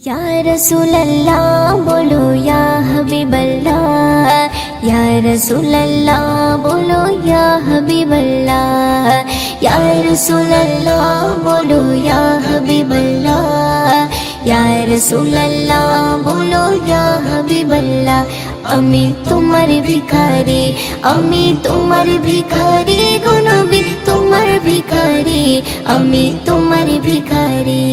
या रसूल अल्लाह बोलो या हबीब अल्लाह, या रसूल अल्लाह बोलो या हबीब अल्लाह, या रसूल अल्लाह बोलो या हबीब अल्लाह, या रसूल अल्लाह बोलो या हबीब अल्लाह। আমি তোমার ভিখারি, আমি তোমার ভিখারি গো নবী, তোমার ভিখারি, আমি তোমার ভিখারি।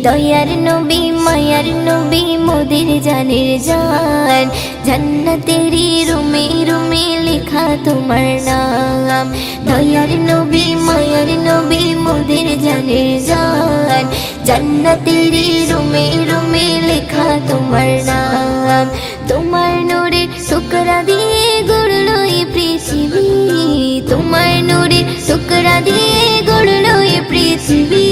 দয়ার নবী মায়ার নবী মোদের জানের জান, জান্নাতেরি রুমে রুমে লেখা তোমার নাম। দয়ার নবী মায়ার নবী মোদের জানের জান, জান্নাতেরি রুমে রুমে লেখা তোমার নাম। তোমার নূরে টুকরা দিয়ে গড়লো এই পৃথিবী, তোমার নূরে টুকরা দিয়ে গড়লো এই পৃথিবী।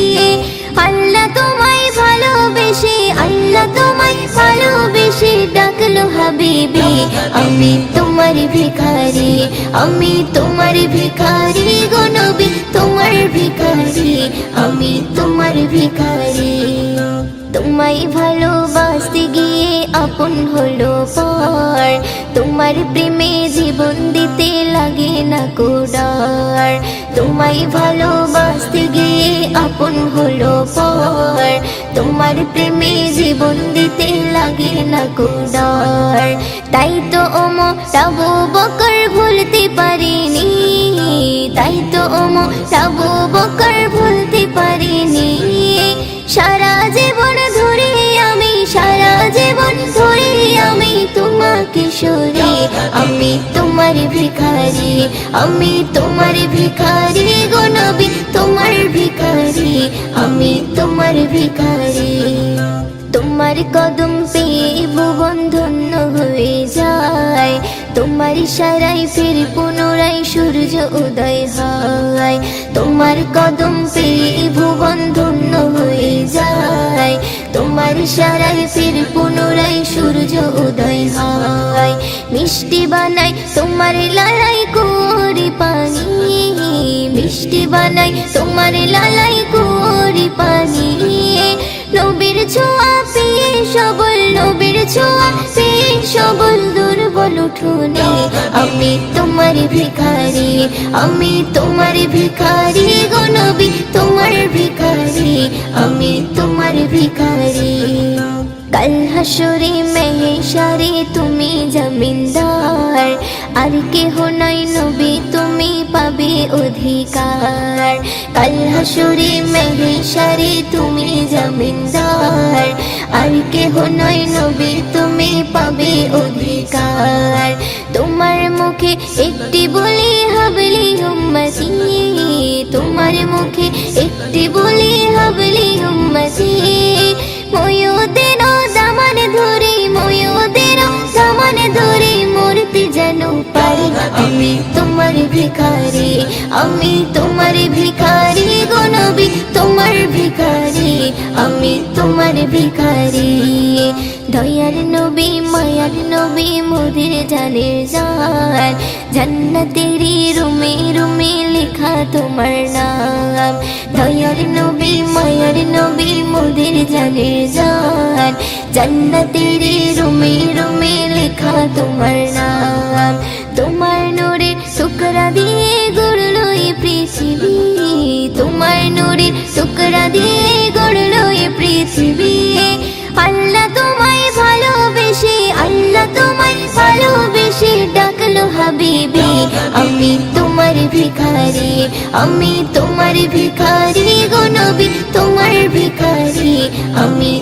আল্লাহ তোমায় ভালোবেসে, আল্লাহ তোমায় ভালোবেসে ডাকলো হাবিবি। আমি তোমার ভিখারি, আমি তোমার ভিখারি গো নবী, তোমার ভিখারি, আমি তোমার ভিখারি। তোমায় ভালোবাসতে গিয়ে আপন হলো পর, তোমার প্রেমে জীবন দিতে লাগে না কো ডর। তোমায় ভালোবাসতে গিয়ে আপন হলো পর, তোমার প্রেমে জীবন দিতে লাগে না কো ডর। তাই তো আবু বকর ভুলতে পারিনি, তাই তো আবু বকর ভুলতে পারিনি। সারা জীবন ধরে আমি, সারা জীবন ধরে আমি তোমাকে সরি। আমি তোমার ভিখারি, আমি তোমার ভিখারি গো নবী, তোমার ভিখারি, আমি তোমার ভিখারি। তোমার কদম পেয়ে ভুবন ধন্য হয়ে যায়, তোমার ইশারায় ফির পুনরায় সূর্য উদয় হয়। তোমার কদম পেয়ে ভুবন ধন্য হয়ে যায়, তোমার ইশারায় ফির পুনরায় সূর্য উদয় হয়। মিষ্টি বানাই তোমার লালাই করি পানি, মিষ্টি বানাই তোমার লালাই করি পানি। নবীর ছোঁয়া পেয়ে সবল, নবীর ছোঁয়া পেয়ে সবল দুর্বল উঠোনে। আমি তোমার ভিখারি, আমি তোমার ভিখারি গো নবী, তোমার ভিখারি, আমি তোমার ভিখারি। কাল হাসরে মেহেশারে তুমি জমিনদার, আর কেহ নাই নবী তুমি পাবে অধিকার। কাল হাসরে মেহেশারে তুমি জমিনদার, আর কেহ নাই নবী তুমি পাবে অধিকার। তোমার মুখে একটি বলি হাবলি উম্মতি, তোমার মুখে একটি বলি হাবলি উম্মতি। ময়ূদের দামান ধরে, ময়ূদের দামান ধরে মরতে যেন পারি। আমি তোমার ভিখারি, আমি তোমার ভিখারি গো নবী, তোমার ভিখারি, আমি তোমার ভিখারি। দয়ার নবী মায়ার নবী মোদের জানের জান, জান্নাতেরি রুমে রুমে লেখা তোমার নাম। দয়ার নবী মায়ার নবী মোদের জানের জান, জান্নাতেরি রুমে রুমে লেখা তোমার নাম। তোমার নূরে টুকরা দিয়ে গড়লো এই পৃথিবী, তোমার নূরে টুকরা দিয়ে গড়লো এই পৃথিবী। আল্লাহ তোমায় ভালোবেসে, আল্লাহ তোমায় ভালোবেসে ডাকলো হাবিবি। আমি তোমার ভিখারি, আমি তোমার ভিখারি গো নবী, তোমার ভিখারি, আমি